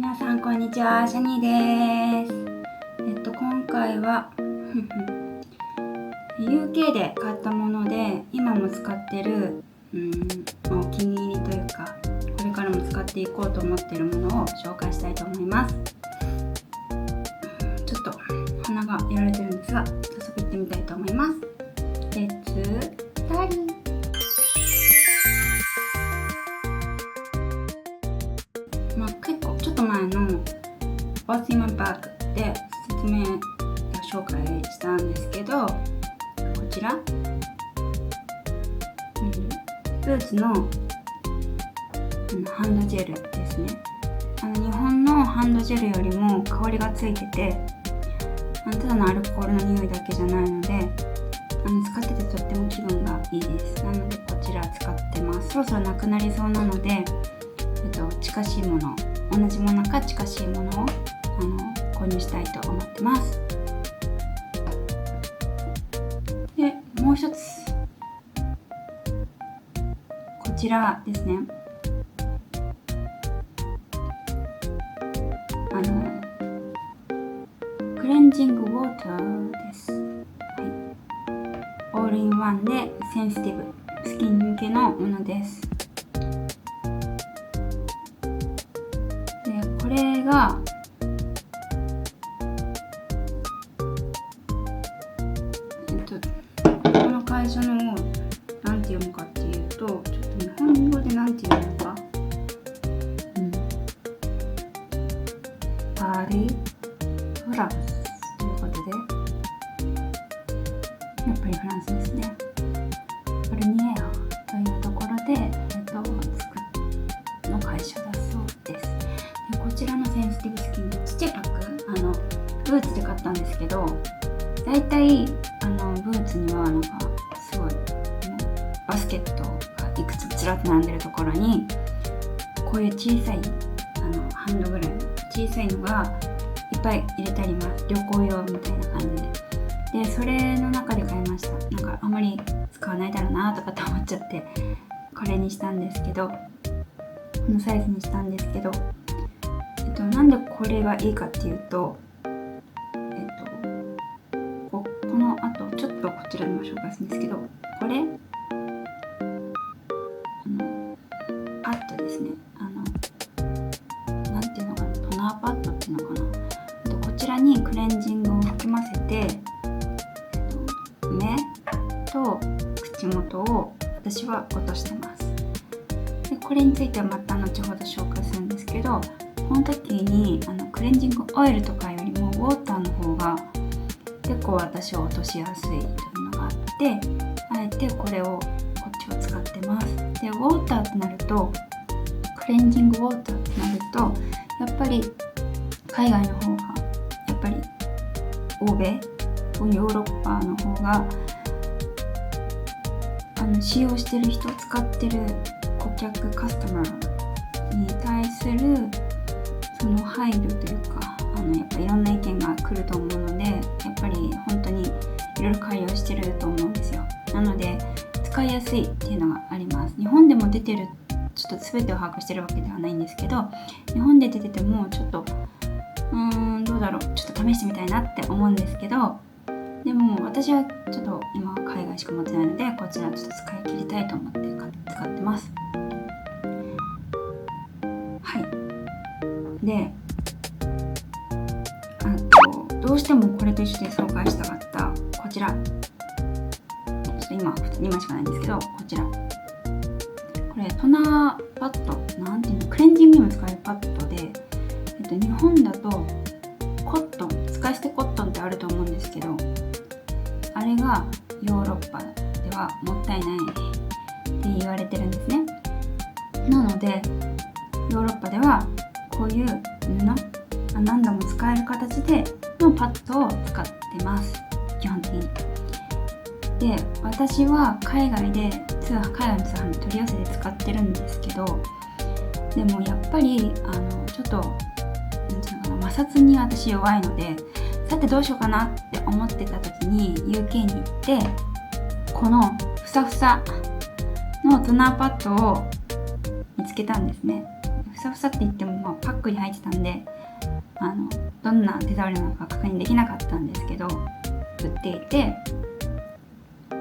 皆さんこんにちは、シャニーです。今回はUK で買ったもので今も使ってるお気に入りというか、これからも使っていこうと思っているものを紹介したいと思います。ちょっと鼻がやられてるんですが、早速行ってみたいと思います。レッツスターリー。結構ちょっと前の What's in my bag で説明紹介したんですけど、こちら、ブーツのハンドジェルですね。日本のハンドジェルよりも香りがついてて、ただのアルコールの匂いだけじゃないので、使っててとっても気分がいいです。なのでこちら使ってます。そろそろなくなりそうなので、近しいもの、同じものか近しいものを購入したいと思ってます。で、もう一つ、こちらですね。クレンジングウォーターです。オールインワンでセンシティブ、スキン向けのものです。これがこの会社のなんて読むかっていうと、ちょっと日本語でなんて読むのか、パリフランスということで、やっぱりフランスですね。パルニエアというところでの会社だそうです。こちらのセンシティブスキン、ちっちゃいパック、ブーツで買ったんですけど、だいたいブーツにはすごいバスケットがいくつもちらっと並んでるところに、こういう小さいハンドぐらいの小さいのがいっぱい入れてあります。旅行用みたいな感じで。で、それの中で買いました。あんまり使わないだろうなとかと思っちゃって、これにしたんですけど、このサイズにしたんですけど、なんでこれがいいかっていうと、この後ちょっとこちらでも紹介するんですけど、これパッドですね。なんていうのかな、トナーパッドっていうのかな。こちらにクレンジングを含ませて、目と口元を私は落としてます。でこれについてはまた後ほど紹介するんですけど、この時にクレンジングオイルとかよりもウォーターの方が結構私は落としやすいというのがあって、あえてこれをこっちを使ってます。でウォーターとなると、クレンジングウォーターとなると、やっぱり海外の方が、やっぱり欧米ヨーロッパの方が使用してる人、使ってる顧客、カスタマーに対するその配慮というか、やっぱいろんな意見が来ると思うので、やっぱり本当にいろいろ改良してると思うんですよ。なので使いやすいっていうのがあります。日本でも出てる、ちょっと全てを把握してるわけではないんですけど、日本で出ててもちょっとどうだろう、ちょっと試してみたいなって思うんですけど、でも私はちょっと今海外しか持ってないので、こちらちょっと使い切りたいと思って使ってます。はい。で、どうしてもこれと一緒に紹介したかったこちら、ちょっと今2枚しかないんですけど、こちら、これトナーパッド、なんていうの、クレンジングにも使えるパッドで、日本だとコットン、使い捨てコットンってあると思うんですけど、あれがヨーロッパではもったいないって言われてるんですね。なのでヨーロッパではこういう布、何度も使える形でのパッドを使ってます、基本的に。で、私は海外の通販で取り寄せて使ってるんですけど、でもやっぱりちょっとなんていうのかな、摩擦に私弱いので、さてどうしようかなって思ってた時に UK に行って、このふさふさのトナーパッドを見つけたんですね。ふふさふさって言っても、まあ、パックに入ってたんでどんな手触りなのか確認できなかったんですけど、売っていて、こ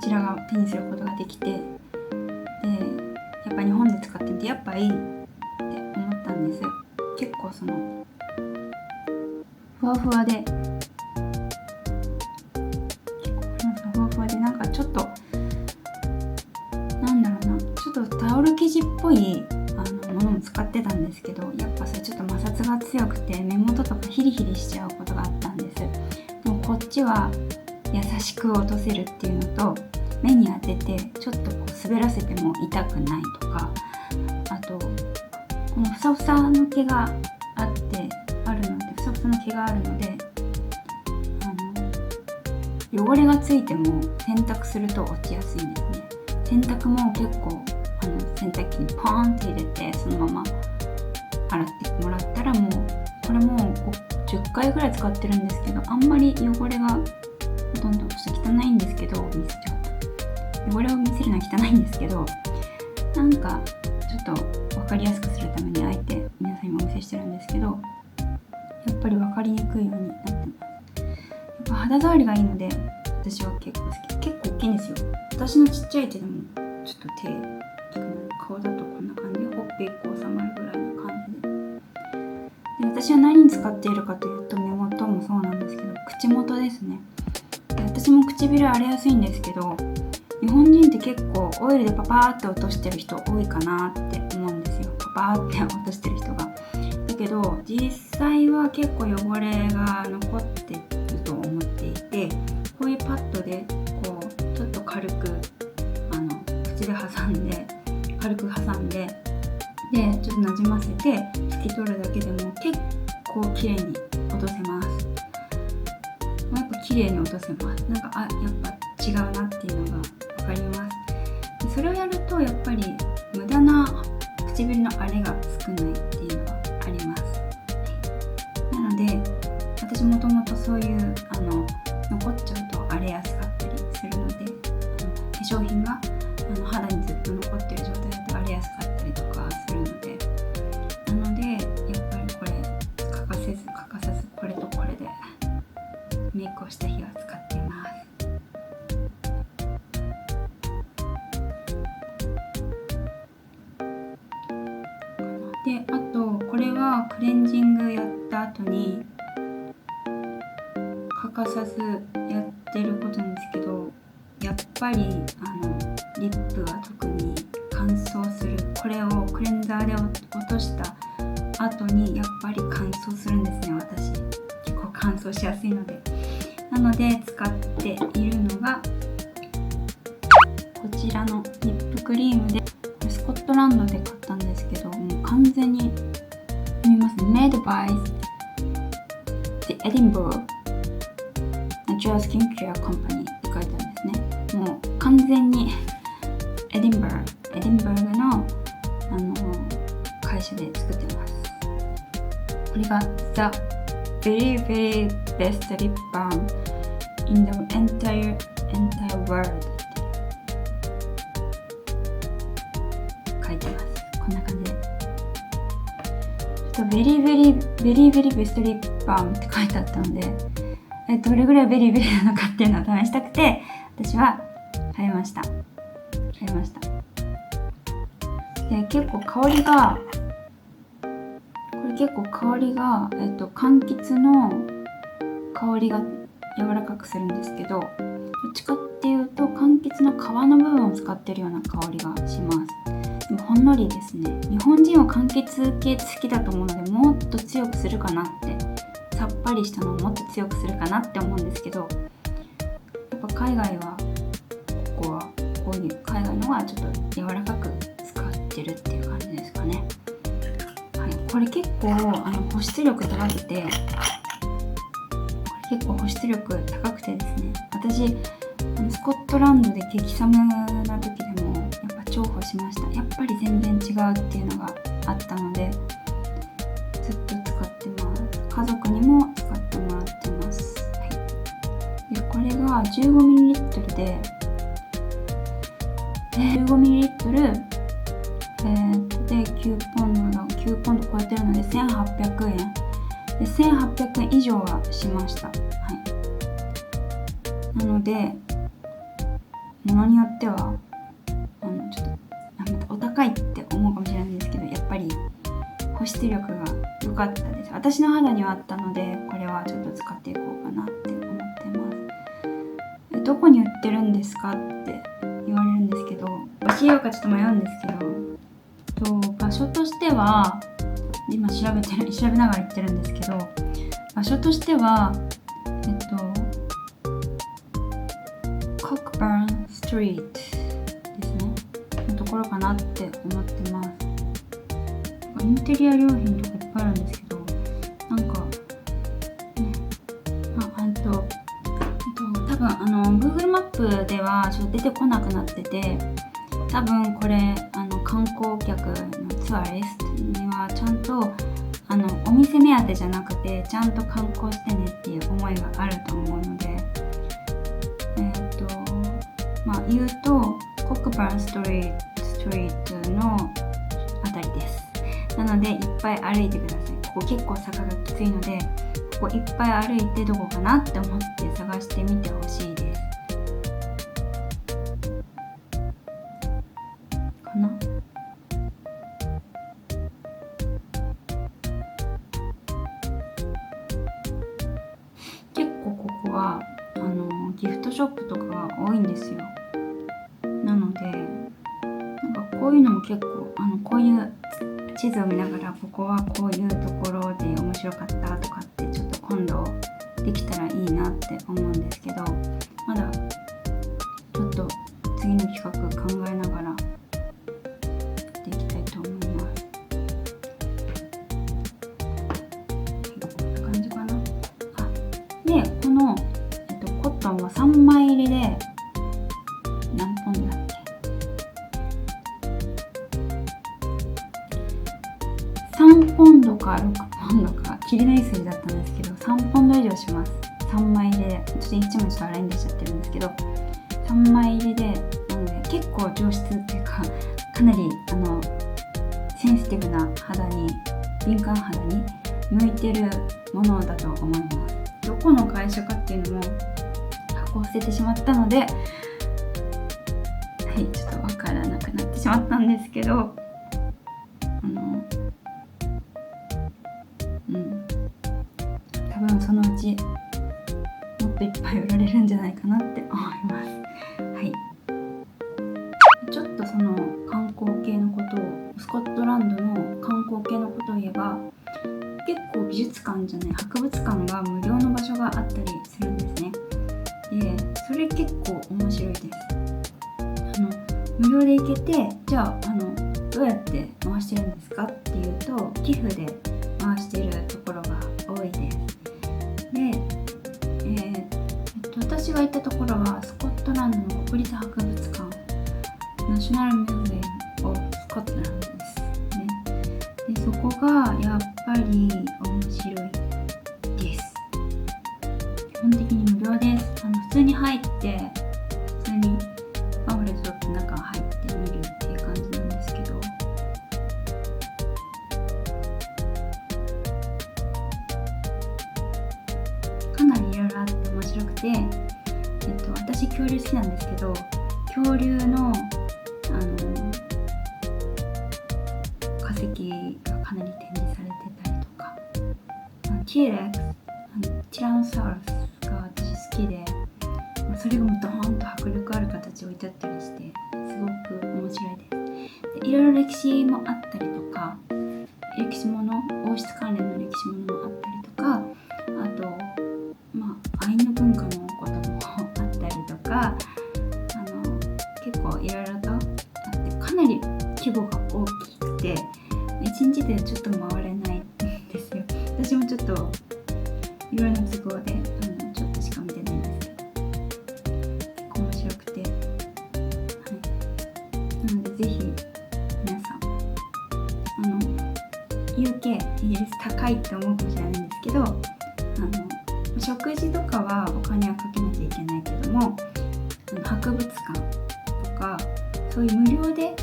ちらが手にすることができて、でやっぱ日本で使ってみてやっぱいいって思ったんです。結構そのふわふわで、ふわふわでなんかちょっとなんだろうな、ちょっとタオル生地っぽいものも使ってたんですけど、やっぱそれちょっと摩擦が強くて目元とかヒリヒリしちゃうことがあったんです。でもこっちは優しく落とせるっていうのと、目に当ててちょっとこう滑らせても痛くないとか、あとこのふさふさの毛があるので、ふさふさの毛があるので汚れがついても洗濯すると落ちやすいんですね。洗濯も結構洗濯機にポーンって入れてそのまま洗ってもらったら、もうこれも10回ぐらい使ってるんですけど、あんまり汚れがほとんど汚いんですけど、汚れを見せるのは汚いんですけど、なんかちょっと分かりやすくするためにあえて皆さんにもお見せしてるんですけど、やっぱり分かりにくいようになってます。やっぱ肌触りがいいので私は結構好き。結構大きいんですよ。私のちっちゃい手でもちょっと手大きくなる。顔だとこんな感じでほっぺ1個収まるぐらいの感じで、私は何に使っているかというと、目元もそうなんですけど口元ですね。で私も唇荒れやすいんですけど、日本人って結構オイルでパパーって落としてる人多いかなって思うんですよ。パパーって落としてる人が。だけど実際は結構汚れが残ってると思っていて、こういうパッドでこうちょっと軽く口で挟んででちょっとなじませて拭き取るだけでも結構綺麗に落とせます。やっぱ綺麗に落とせます。なんかやっぱ違うなっていうのが分かります。でそれをやるとやっぱり無駄な唇の荒れが少ないっていうのがあります。なので私もともとそういう残っちゃうと荒れやすかったりするので、化粧品が肌にずっと残ってる状態だと荒れやすかったりとかするので、やっぱりこれ欠かさずこれとこれでメイクをした日は使っています。であとこれはクレンジングやった後に欠かさずやってることなんですけど、やっぱりリップは特に乾燥する。これをクレンザーで落とした後にやっぱり乾燥するんですね。私結構乾燥しやすいので。なので使っているのがこちらのリップクリームで、スコットランドで買ったんですけど、もう完全に見ますね。Made by the Edinburgh Natural Skincare Company って書いてあるんですね。もう完全にエディンバーグの、会社で作ってます。これが The very very best lip balm in the entire world って書いてます。こんな感じでちょっと very very best lip balm って書いてあったので、どれぐらいベリーベリーなのかっていうのを試したくて私は買いました。で結構香りが柑橘の香りが柔らかくするんですけど、どっちかっていうと柑橘の皮の部分を使ってるような香りがします。でもほんのりですね。日本人は柑橘系好きだと思うので、もっと強くするかなって、さっぱりしたのをもっと強くするかなって思うんですけど、やっぱ海外はここはこういう海外のはちょっと柔らかく使ってるっていう感じですかね。はい、これ結構保湿力高くて、ですね、私スコットランドで激寒な時でもやっぱ重宝しました。やっぱり全然違うっていうのがあったのでずっと使ってます。家族にも使ってもらってます。はい、でこれが 15ml で15ml で9ポンド超えてるので1800円で、1800円以上はしました。はい、なので物によってはちょっとお高いって思うかもしれないんですけど、やっぱり保湿力が良かったです。私の肌にはあったので、これはちょっと使っていこうかなって思ってます。どこに売ってるんですかって言われるんですけど、教えようかちょっと迷うんですけど、場所としては今調べながら言ってるんですけど、場所としてはコックバーンストリートですねのところかなって思ってます。インテリア良品とかいっぱいあるんですけど、なんかね、多分Google マップではちょっと出てこなくなってて、多分これ観光客のツアリストにはちゃんとお店目当てじゃなくてちゃんと観光してねっていう思いがあると思うので、言うとコックバーンストリートのあたりです。なのでいっぱい歩いてください。ここ結構坂がきついので、ここいっぱい歩いてどこかなって思って探してみてほしいです。かな。結構ここはギフトショップとかが多いんですよ。なのでなんかこういうのも結構こういう地図を見ながら、ここはこういうところで面白かったとかってちょっと今度できたらいいなって思うんですけど、まだちょっと次の企画考えながらやっていきたいと思います。こんな感じかな。でこの、コットンは3枚入りで何ポンドだっけ、3ポンドか6ポンドか、切りのいい数字だったんですけど、3ポンド以上します。3枚入りで、ちょっと1枚ちょっと洗いに出しちゃってるんですけど、3枚入りで、なので結構上質っていうか、かなりセンシティブな肌に、敏感肌に向いてるものだと思います。どこの会社かっていうのも箱を捨ててしまったので、はい、ちょっとわからなくなってしまったんですけど、多分そのうちもっといっぱい売られるんじゃないかなって思います。はい。ちょっとその観光系のことを、スコットランドの観光系のことを言えば、結構美術館じゃない博物館が無料の場所があったりするんですね。でそれ結構面白いです。無料で行けて、じゃあどうやって回してるんですかっていうと、寄付で回してるところが多いです。で、私が行ったところはスコットランドの国立博物館、ナショナルミュージアム・オブ・スコットランドですね。でそこがやっぱり面白いです。基本的に無料です。普通に入って普通にパンフレット取って中入って見るっていう感じなんですけど、かなりいろいろあって面白くて、私恐竜好きなんですけど、恐竜の化石がかなり展示されてたりとか、T-Rex、ティラノサウルスが私好きで、それがもうドーンと迫力ある形を置いてあったりして、すごく面白いです。でいろいろ歴史もあったりとか、歴史もの、王室関連の歴史ものもあったりとか、あとアイヌ文化のこともあったりとか、結構いろいろとあって、かなり規模が大きくて、1日でちょっと回れないんですよ。私もちょっといろいろな都合でちょっとしか見てないんですけど、結構面白くて、なのでぜひ皆さんUK、イギリス高いって思うかもしれないんですけど、食事とかはお金はかけなきゃいけないけども、博物館とかそういう無料で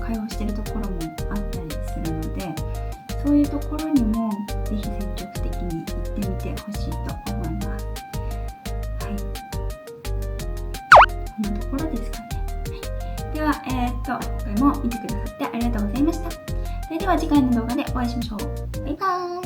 開放してるところもあったりするので、そういうところにもぜひ積極的に行ってみてほしいと思います。はい、こんなところですかね。はい、では、今回も見てくださってありがとうございました。それでは次回の動画でお会いしましょう。バイバーイ。